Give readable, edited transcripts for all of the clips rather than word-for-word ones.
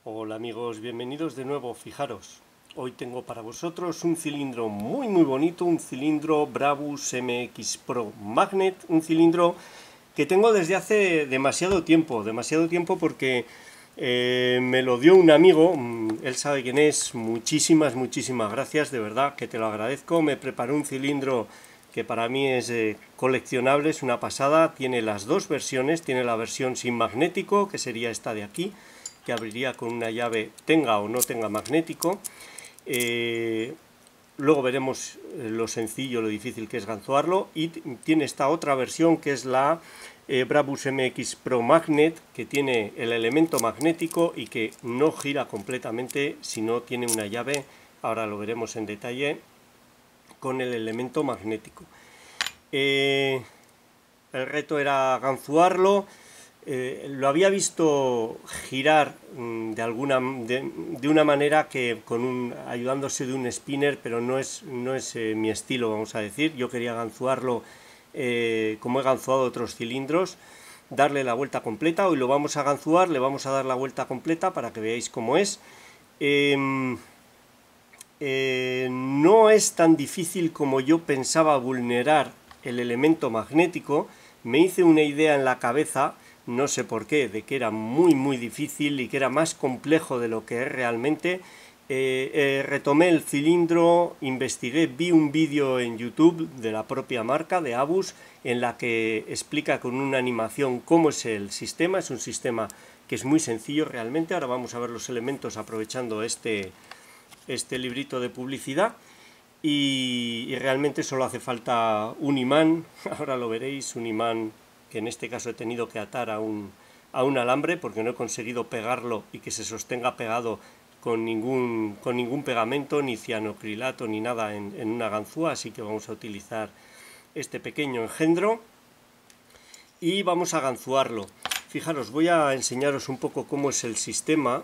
Hola amigos, bienvenidos de nuevo. Fijaros, hoy tengo para vosotros un cilindro muy bonito, un cilindro Brabus MX Pro Magnet, un cilindro que tengo desde hace demasiado tiempo porque me lo dio un amigo, él sabe quién es. Muchísimas gracias, de verdad que te lo agradezco. Me preparó un cilindro que para mí es coleccionable, es una pasada. Tiene las dos versiones, tiene la versión sin magnético, que sería esta de aquí, que abriría con una llave, tenga o no tenga magnético. Luego veremos lo sencillo, lo difícil que es ganzoarlo. Y tiene esta otra versión que es la Brabus MX Pro Magnet, que tiene el elemento magnético y que no gira completamente si no tiene una llave. Ahora lo veremos en detalle con el elemento magnético. El reto era ganzoarlo. Lo había visto girar de una manera que ayudándose de un spinner, pero no es mi estilo, vamos a decir. Yo quería ganzoarlo como he ganzoado otros cilindros, darle la vuelta completa. Hoy lo vamos a ganzoar, le vamos a dar la vuelta completa para que veáis cómo es. No es tan difícil como yo pensaba vulnerar el elemento magnético. Me hice una idea en la cabeza, no sé por qué, de que era muy difícil y que era más complejo de lo que es realmente. Retomé el cilindro, investigué, vi un vídeo en YouTube de la propia marca, de Abus, en la que explica con una animación cómo es el sistema. Es un sistema que es muy sencillo realmente. Ahora vamos a ver los elementos aprovechando este librito de publicidad. Y realmente solo hace falta un imán, ahora lo veréis, un imán que en este caso he tenido que atar a un alambre porque no he conseguido pegarlo y que se sostenga pegado con ningún pegamento, ni cianocrilato ni nada en una ganzúa, así que vamos a utilizar este pequeño engendro y vamos a ganzuarlo. Fijaros, voy a enseñaros un poco cómo es el sistema.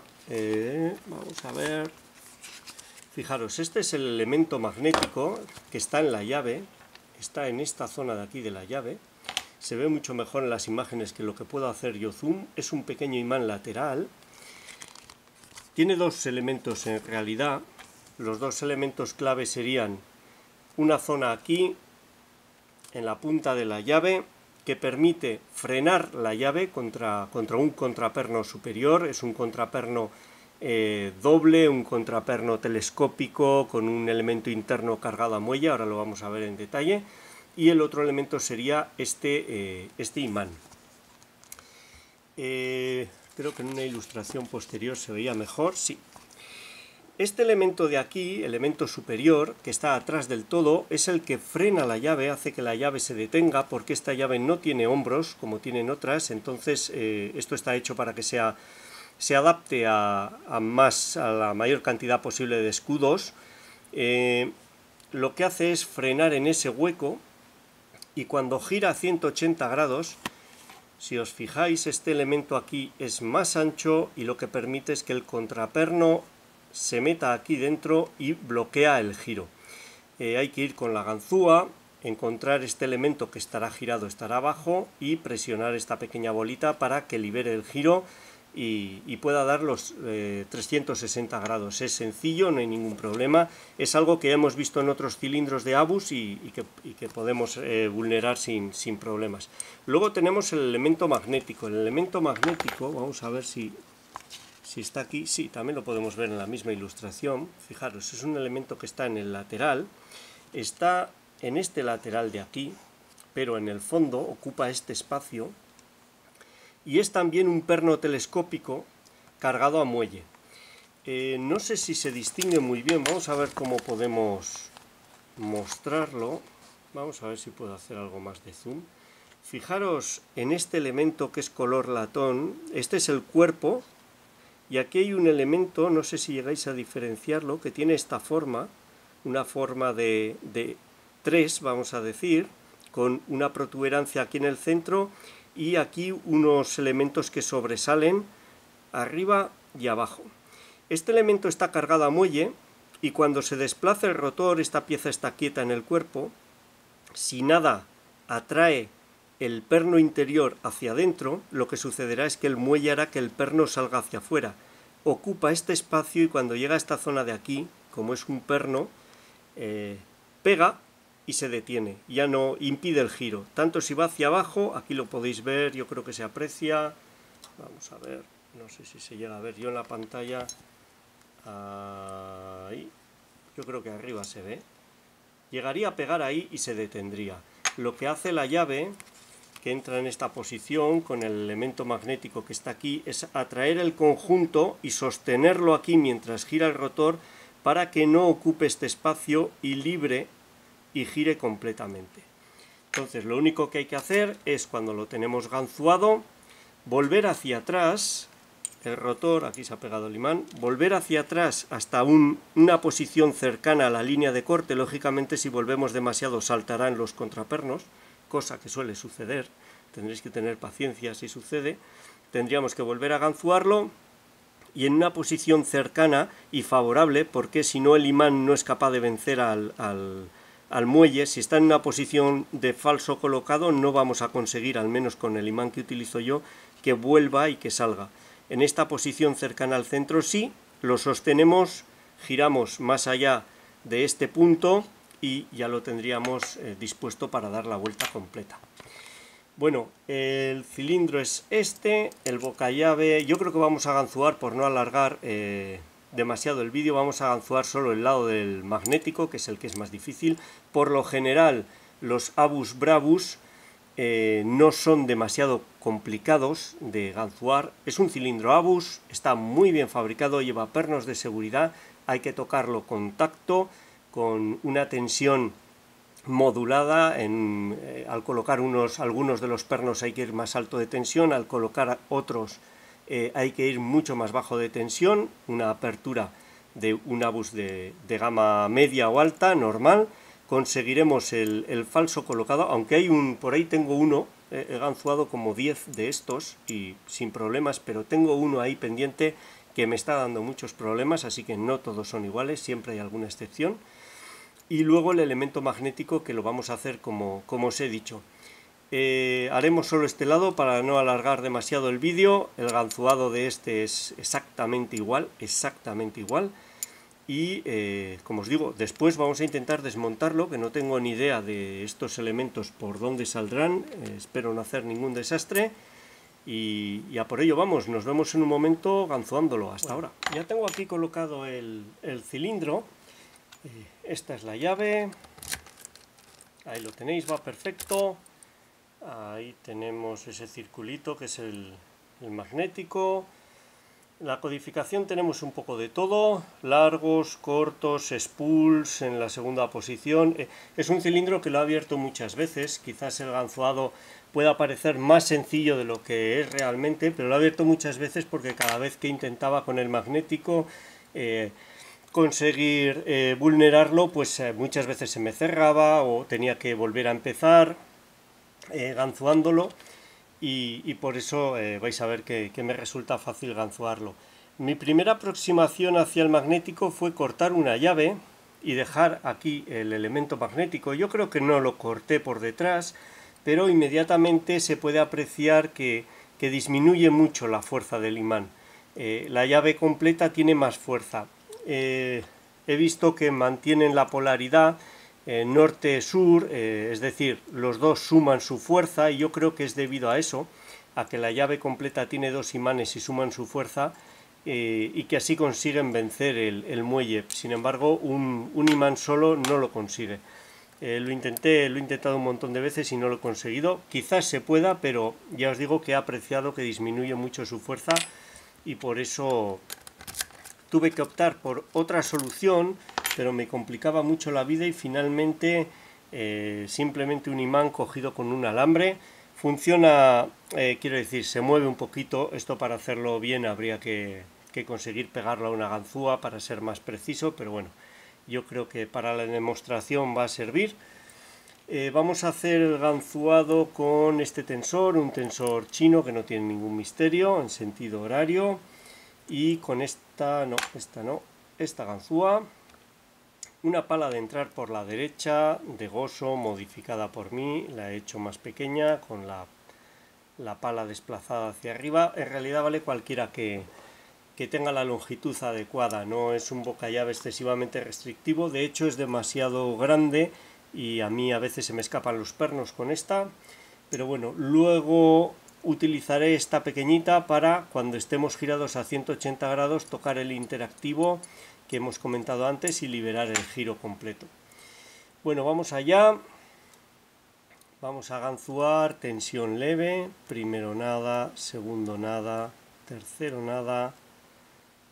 Vamos a ver. Fijaros, este es el elemento magnético que está en la llave, está en esta zona de aquí de la llave. Se ve mucho mejor en las imágenes que lo que puedo hacer yo zoom. Es un pequeño imán lateral. Tiene dos elementos en realidad. Los dos elementos clave serían una zona aquí, en la punta de la llave, que permite frenar la llave contra un contraperno superior. Es un contraperno doble, un contraperno telescópico con un elemento interno cargado a muelle, ahora lo vamos a ver en detalle, y el otro elemento sería este imán. Creo que en una ilustración posterior se veía mejor, sí. Este elemento de aquí, elemento superior, que está atrás del todo, es el que frena la llave, hace que la llave se detenga, porque esta llave no tiene hombros, como tienen otras. Entonces esto está hecho para que se adapte a la mayor cantidad posible de escudos. Lo que hace es frenar en ese hueco, y cuando gira a 180 grados, si os fijáis, este elemento aquí es más ancho y lo que permite es que el contraperno se meta aquí dentro y bloquea el giro. Hay que ir con la ganzúa, encontrar este elemento que estará girado, estará abajo, y presionar esta pequeña bolita para que libere el giro y pueda dar los 360 grados. Es sencillo, no hay ningún problema. Es algo que ya hemos visto en otros cilindros de Abus y que podemos vulnerar sin problemas. Luego tenemos el elemento magnético. El elemento magnético, vamos a ver si está aquí. Sí, también lo podemos ver en la misma ilustración. Fijaros, es un elemento que está en el lateral. Está en este lateral de aquí, pero en el fondo ocupa este espacio. Y es también un perno telescópico cargado a muelle. No sé si se distingue muy bien. Vamos a ver cómo podemos mostrarlo. Vamos a ver si puedo hacer algo más de zoom. Fijaros en este elemento que es color latón. Este es el cuerpo. Y aquí hay un elemento, no sé si llegáis a diferenciarlo, que tiene esta forma. Una forma de 3, vamos a decir, con una protuberancia aquí en el centro, y aquí unos elementos que sobresalen arriba y abajo. Este elemento está cargado a muelle, y cuando se desplaza el rotor, esta pieza está quieta en el cuerpo. Si nada atrae el perno interior hacia adentro, lo que sucederá es que el muelle hará que el perno salga hacia afuera. ocupa este espacio y cuando llega a esta zona de aquí, como es un perno, pega y se detiene, ya no impide el giro. Tanto si va hacia abajo, aquí lo podéis ver, yo creo que se aprecia, vamos a ver, no sé si se llega a ver yo en la pantalla, ahí, yo creo que arriba se ve, llegaría a pegar ahí y se detendría. Lo que hace la llave, que entra en esta posición con el elemento magnético que está aquí, es atraer el conjunto y sostenerlo aquí mientras gira el rotor para que no ocupe este espacio y libre y gire completamente. Entonces lo único que hay que hacer es, cuando lo tenemos ganzuado, volver hacia atrás el rotor, aquí se ha pegado el imán, volver hacia atrás hasta una posición cercana a la línea de corte. Lógicamente, si volvemos demasiado saltarán los contrapernos, cosa que suele suceder, tendréis que tener paciencia si sucede. Tendríamos que volver a ganzuarlo y en una posición cercana y favorable, porque si no el imán no es capaz de vencer al muelle. Si está en una posición de falso colocado, no vamos a conseguir, al menos con el imán que utilizo yo, que vuelva y que salga. En esta posición cercana al centro sí, lo sostenemos, giramos más allá de este punto y ya lo tendríamos dispuesto para dar la vuelta completa. Bueno, el cilindro es este, el bocallave, yo creo que vamos a ganzuar, por no alargar demasiado el vídeo, vamos a ganzuar solo el lado del magnético, que es el que es más difícil. Por lo general, los Abus Bravus no son demasiado complicados de ganzuar. Es un cilindro Abus, está muy bien fabricado, lleva pernos de seguridad, hay que tocarlo con tacto, con una tensión modulada. Al colocar algunos de los pernos hay que ir más alto de tensión, al colocar otros hay que ir mucho más bajo de tensión, una apertura de un Abus de gama media o alta, normal. Conseguiremos el falso colocado, aunque hay por ahí tengo uno, he ganzuado como 10 de estos y sin problemas, pero tengo uno ahí pendiente que me está dando muchos problemas, así que no todos son iguales, siempre hay alguna excepción. Y luego el elemento magnético, que lo vamos a hacer como os he dicho. Haremos solo este lado para no alargar demasiado el vídeo. El ganzuado de este es exactamente igual, y como os digo, después vamos a intentar desmontarlo, que no tengo ni idea de estos elementos por dónde saldrán. Espero no hacer ningún desastre y a por ello vamos. Nos vemos en un momento ganzuándolo. Hasta ahora. Ya tengo aquí colocado el cilindro. Esta es la llave, ahí lo tenéis, va perfecto. Ahí tenemos ese circulito que es el magnético. La codificación tenemos un poco de todo, largos, cortos, spools en la segunda posición. Es un cilindro que lo he abierto muchas veces, quizás el ganzuado pueda parecer más sencillo de lo que es realmente, pero lo he abierto muchas veces porque cada vez que intentaba con el magnético conseguir vulnerarlo, pues muchas veces se me cerraba o tenía que volver a empezar ganzuándolo. Y por eso vais a ver que me resulta fácil ganzuarlo. Mi primera aproximación hacia el magnético fue cortar una llave y dejar aquí el elemento magnético. Yo creo que no lo corté por detrás, pero inmediatamente se puede apreciar que disminuye mucho la fuerza del imán. La llave completa tiene más fuerza. He visto que mantienen la polaridad norte-sur, es decir, los dos suman su fuerza, y yo creo que es debido a eso, a que la llave completa tiene dos imanes y suman su fuerza, y que así consiguen vencer el muelle. Sin embargo, un imán solo no lo consigue. Lo he intentado un montón de veces y no lo he conseguido. Quizás se pueda, pero ya os digo que he apreciado que disminuye mucho su fuerza y por eso tuve que optar por otra solución, pero me complicaba mucho la vida y finalmente simplemente un imán cogido con un alambre. Funciona, quiero decir, se mueve un poquito. Esto, para hacerlo bien, habría que conseguir pegarlo a una ganzúa para ser más preciso, pero bueno, yo creo que para la demostración va a servir. Vamos a hacer el ganzuado con este tensor, un tensor chino que no tiene ningún misterio, en sentido horario. Y con esta ganzúa, una pala de entrar por la derecha de Goso, modificada por mí, la he hecho más pequeña con la pala desplazada hacia arriba. En realidad vale cualquiera que que tenga la longitud adecuada. No es un bocallave excesivamente restrictivo, de hecho es demasiado grande y a mí a veces se me escapan los pernos con esta, pero bueno, luego utilizaré esta pequeñita para cuando estemos girados a 180 grados tocar el interactivo que hemos comentado antes y liberar el giro completo. Bueno, vamos allá. Vamos a ganzuar, tensión leve, primero nada, segundo nada, tercero nada,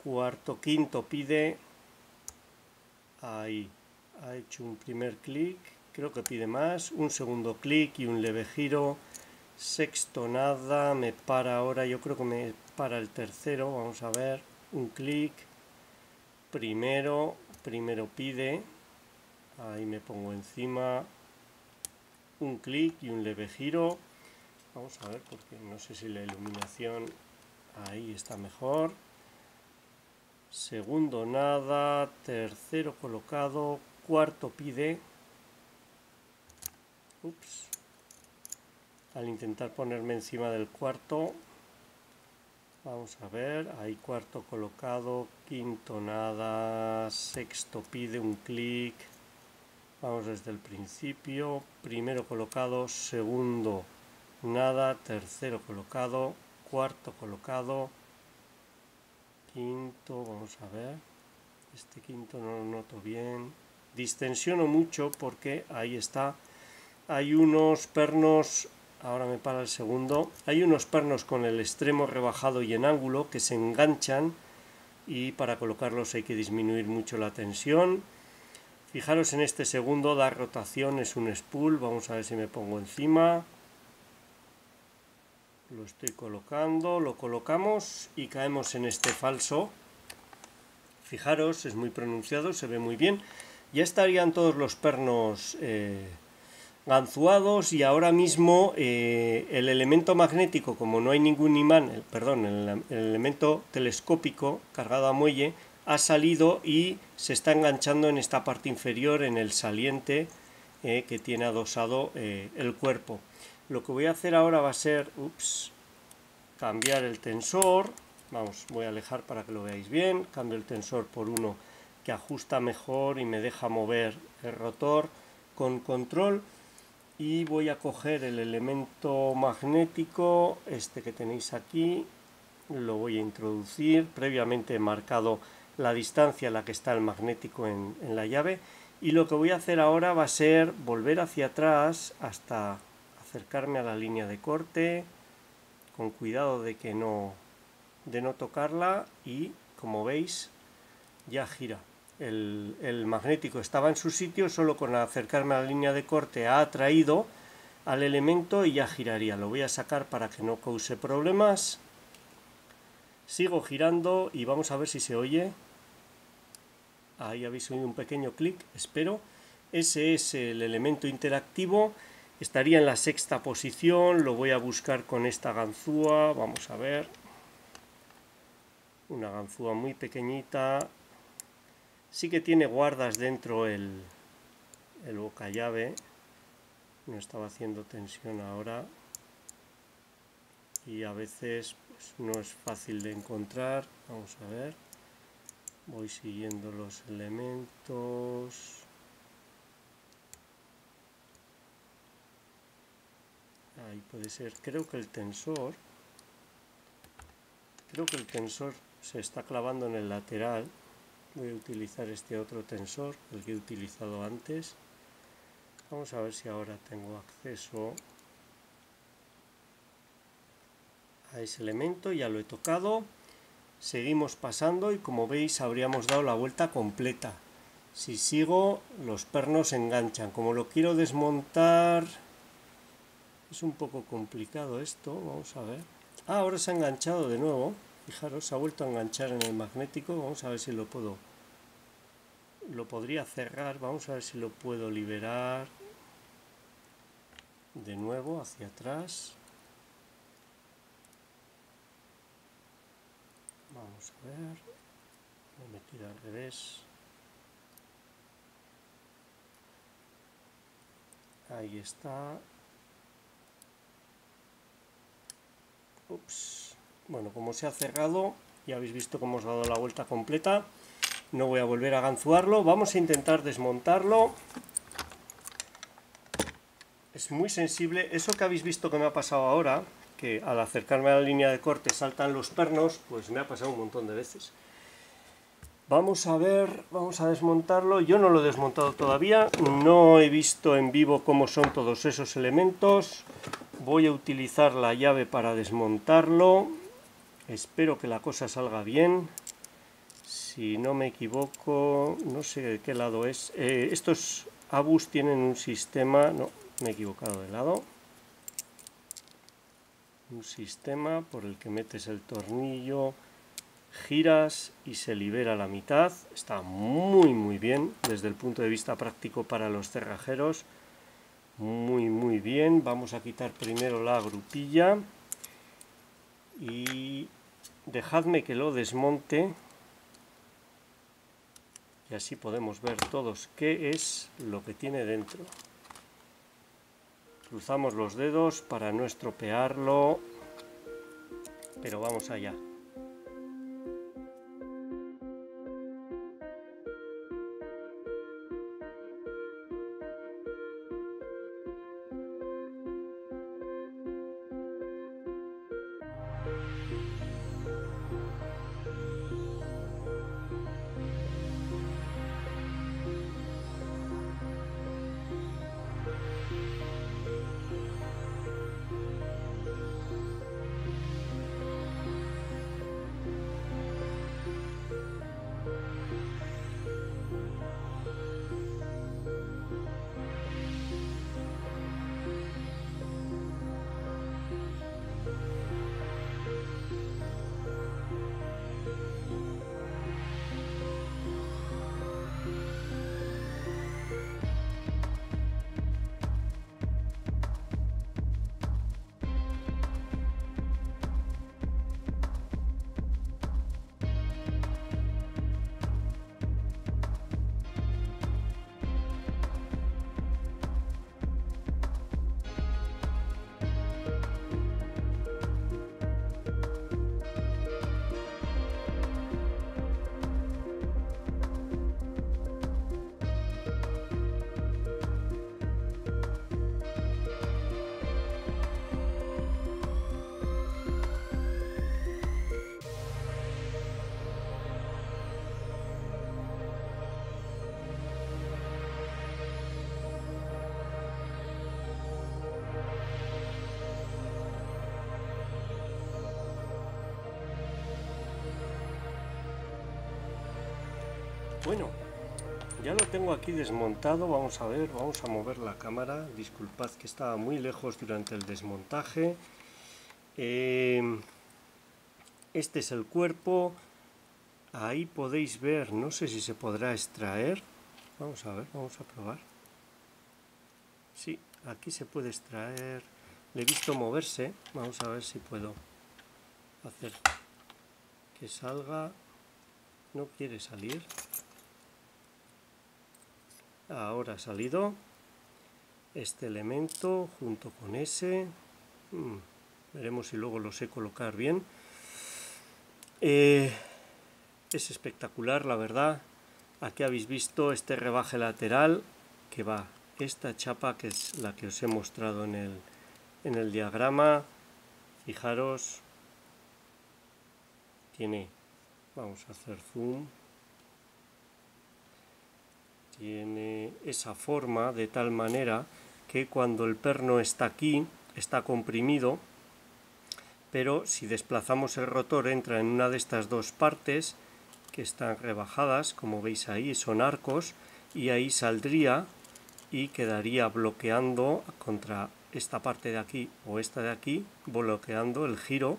cuarto, quinto pide, ahí, ha hecho un primer clic, creo que pide más, un segundo clic y un leve giro, sexto nada, me para ahora, yo creo que me para el tercero, vamos a ver, un clic, primero pide, ahí me pongo encima, un clic y un leve giro, vamos a ver porque no sé si la iluminación ahí está mejor, segundo nada, tercero colocado, cuarto pide, ups, al intentar ponerme encima del cuarto, vamos a ver, ahí cuarto colocado, quinto nada, sexto pide un clic, vamos desde el principio, primero colocado, segundo nada, tercero colocado, cuarto colocado, quinto, vamos a ver, este quinto no lo noto bien, distensiono mucho porque ahí está, hay unos pernos, ahora me para el segundo, hay unos pernos con el extremo rebajado y en ángulo que se enganchan y para colocarlos hay que disminuir mucho la tensión. Fijaros en este segundo, da rotación, es un spool, vamos a ver si me pongo encima. Lo estoy colocando, lo colocamos y caemos en este falso. Fijaros, es muy pronunciado, se ve muy bien. Ya estarían todos los pernos ganzuados y ahora mismo el elemento magnético, como no hay ningún imán, el elemento telescópico cargado a muelle, ha salido y se está enganchando en esta parte inferior, en el saliente que tiene adosado el cuerpo. Lo que voy a hacer ahora va a ser, cambiar el tensor, voy a alejar para que lo veáis bien, cambio el tensor por uno que ajusta mejor y me deja mover el rotor con control y voy a coger el elemento magnético, este que tenéis aquí, lo voy a introducir, previamente he marcado la distancia a la que está el magnético en la llave y lo que voy a hacer ahora va a ser volver hacia atrás hasta acercarme a la línea de corte con cuidado de no tocarla y como veis ya gira. El magnético estaba en su sitio, solo con acercarme a la línea de corte ha atraído al elemento y ya giraría. Lo voy a sacar para que no cause problemas. Sigo girando y vamos a ver si se oye. Ahí habéis oído un pequeño clic, espero. Ese es el elemento interactivo. Estaría en la sexta posición. Lo voy a buscar con esta ganzúa. Vamos a ver. Una ganzúa muy pequeñita. Sí que tiene guardas dentro el bocallave. No estaba haciendo tensión ahora. Y a veces pues, no es fácil de encontrar. Vamos a ver. Voy siguiendo los elementos. Ahí puede ser. Creo que el tensor se está clavando en el lateral. Voy a utilizar este otro tensor, el que he utilizado antes. Vamos a ver si ahora tengo acceso a ese elemento. Ya lo he tocado. Seguimos pasando y como veis habríamos dado la vuelta completa. Si sigo, los pernos se enganchan. Como lo quiero desmontar, es un poco complicado esto. Vamos a ver. Ahora se ha enganchado de nuevo. Fijaros, se ha vuelto a enganchar en el magnético. Vamos a ver si lo podría cerrar. Vamos a ver si lo puedo liberar. De nuevo, hacia atrás. Vamos a ver. Voy a meter al revés. Ahí está. Ups. Bueno, como se ha cerrado, ya habéis visto cómo os ha dado la vuelta completa, no voy a volver a ganzuarlo. Vamos a intentar desmontarlo. Es muy sensible, eso que habéis visto que me ha pasado ahora, que al acercarme a la línea de corte saltan los pernos, pues me ha pasado un montón de veces. Vamos a ver, vamos a desmontarlo. Yo no lo he desmontado todavía, no he visto en vivo cómo son todos esos elementos. Voy a utilizar la llave para desmontarlo. Espero que la cosa salga bien. Si no me equivoco, no sé de qué lado es. Estos ABUs tienen un sistema... No, me he equivocado de lado. Un sistema por el que metes el tornillo, giras y se libera la mitad. Está muy bien desde el punto de vista práctico para los cerrajeros. Muy bien. Vamos a quitar primero la grupilla y dejadme que lo desmonte y así podemos ver todos qué es lo que tiene dentro. Cruzamos los dedos para no estropearlo, pero vamos allá. Bueno, ya lo tengo aquí desmontado. Vamos a ver, vamos a mover la cámara. Disculpad que estaba muy lejos durante el desmontaje. Este es el cuerpo. Ahí podéis ver, no sé si se podrá extraer. Vamos a ver, vamos a probar. Sí, aquí se puede extraer. Le he visto moverse. Vamos a ver si puedo hacer que salga. No quiere salir. Ahora ha salido este elemento junto con ese. Veremos si luego lo sé colocar bien. Es espectacular, la verdad. Aquí habéis visto este rebaje lateral que va esta chapa, que es la que os he mostrado en el diagrama. Fijaros, tiene, vamos a hacer zoom, tiene esa forma de tal manera que cuando el perno está aquí, está comprimido, pero si desplazamos el rotor entra en una de estas dos partes que están rebajadas, como veis ahí, son arcos, y ahí saldría y quedaría bloqueando contra esta parte de aquí o esta de aquí, bloqueando el giro.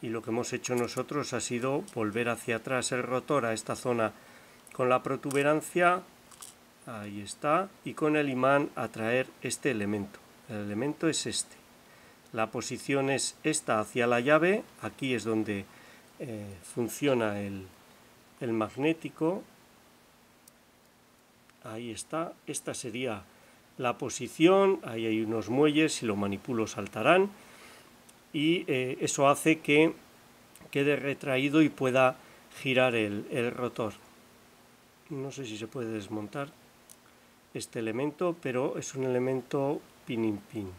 Y lo que hemos hecho nosotros ha sido volver hacia atrás el rotor a esta zona con la protuberancia, ahí está, y con el imán atraer este elemento. El elemento es este. La posición es esta hacia la llave, aquí es donde funciona el magnético. Ahí está, esta sería la posición, ahí hay unos muelles, si lo manipulo saltarán, y eso hace que quede retraído y pueda girar el rotor. No sé si se puede desmontar este elemento, pero es un elemento pin-in-pin.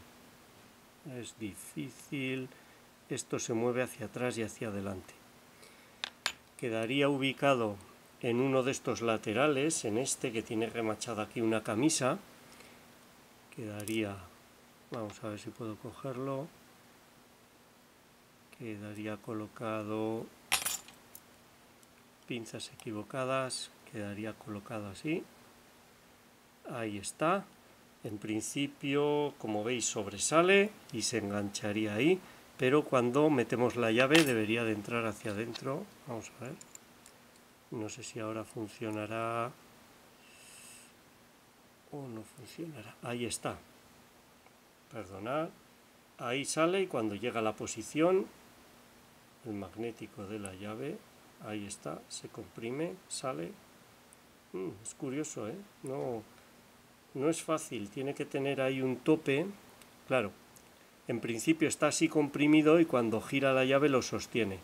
Es difícil. Esto se mueve hacia atrás y hacia adelante. Quedaría ubicado en uno de estos laterales, en este que tiene remachada aquí una camisa. Quedaría, vamos a ver si puedo cogerlo. Quedaría colocado, pinzas equivocadas, quedaría colocado así. Ahí está. En principio, como veis, sobresale y se engancharía ahí, pero cuando metemos la llave debería de entrar hacia adentro. Vamos a ver. No sé si ahora funcionará o no funcionará. Ahí está. Perdonad. Ahí sale y cuando llega a la posición, el magnético de la llave, ahí está, se comprime, sale. Es curioso, ¿eh? No es fácil, tiene que tener ahí un tope. Claro, en principio está así comprimido y cuando gira la llave lo sostiene.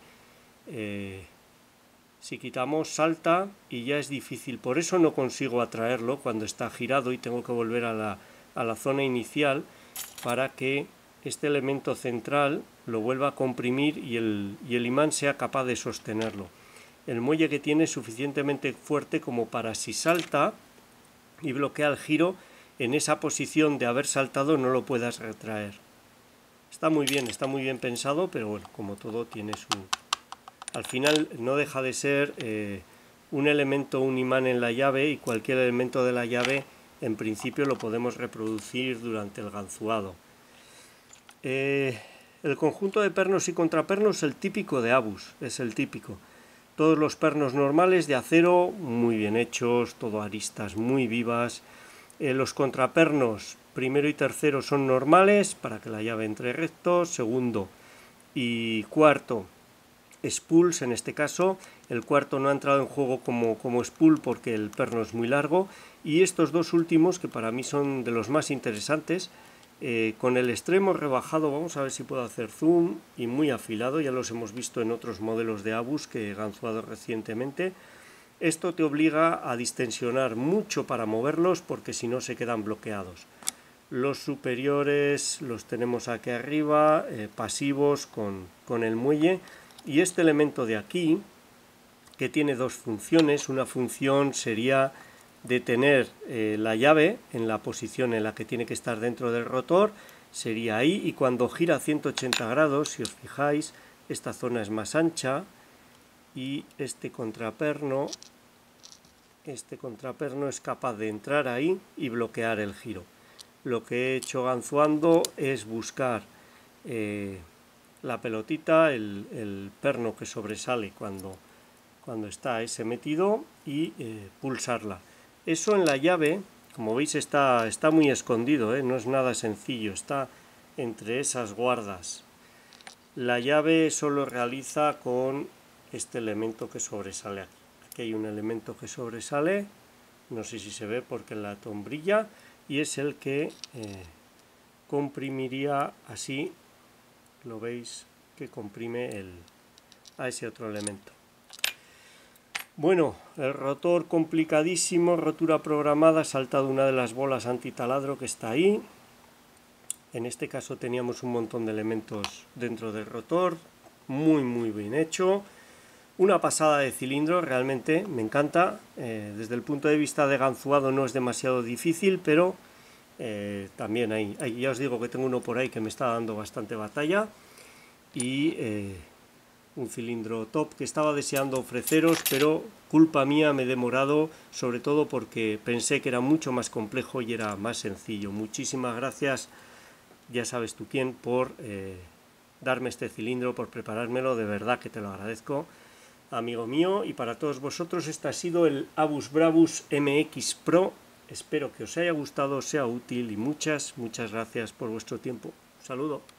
Si quitamos, salta y ya es difícil. Por eso no consigo atraerlo cuando está girado y tengo que volver a la zona inicial para que este elemento central lo vuelva a comprimir y el imán sea capaz de sostenerlo. El muelle que tiene es suficientemente fuerte como para, si salta y bloquea el giro, en esa posición de haber saltado no lo puedas retraer. Está muy bien pensado, pero bueno, como todo tiene su... Al final no deja de ser un elemento, un imán en la llave, y cualquier elemento de la llave en principio lo podemos reproducir durante el ganzuado. El conjunto de pernos y contrapernos es el típico de Abus, es el típico. Todos los pernos normales de acero, muy bien hechos, todo aristas muy vivas. Los contrapernos primero y tercero son normales para que la llave entre recto, segundo y cuarto spools en este caso. El cuarto no ha entrado en juego como spool porque el perno es muy largo, y estos dos últimos, que para mí son de los más interesantes, con el extremo rebajado, vamos a ver si puedo hacer zoom, y muy afilado, ya los hemos visto en otros modelos de Abus que he ganzuado recientemente. Esto te obliga a distensionar mucho para moverlos porque si no se quedan bloqueados. Los superiores los tenemos aquí arriba, pasivos con el muelle, y este elemento de aquí, que tiene dos funciones. Una función sería de tener la llave en la posición en la que tiene que estar dentro del rotor, sería ahí, y cuando gira 180 grados, si os fijáis, esta zona es más ancha, y este contraperno es capaz de entrar ahí y bloquear el giro. Lo que he hecho ganzuando es buscar la pelotita, el perno que sobresale cuando está ese metido, y pulsarla. Eso en la llave, como veis, está muy escondido, no es nada sencillo, está entre esas guardas. La llave solo realiza con este elemento que sobresale aquí. Aquí hay un elemento que sobresale, no sé si se ve porque el latón brilla, y es el que comprimiría así, lo veis que comprime a ese otro elemento. Bueno, el rotor complicadísimo, rotura programada, ha saltado una de las bolas antitaladro que está ahí. En este caso teníamos un montón de elementos dentro del rotor, muy bien hecho. Una pasada de cilindro, realmente me encanta. Desde el punto de vista de ganzuado no es demasiado difícil, pero también ya os digo que tengo uno por ahí que me está dando bastante batalla. Y un cilindro top que estaba deseando ofreceros, pero culpa mía me he demorado, sobre todo porque pensé que era mucho más complejo y era más sencillo. Muchísimas gracias, ya sabes tú quién, por darme este cilindro, por preparármelo, de verdad que te lo agradezco, amigo mío. Y para todos vosotros, este ha sido el Abus Bravus MX Pro. Espero que os haya gustado, sea útil, y muchas gracias por vuestro tiempo. Un saludo.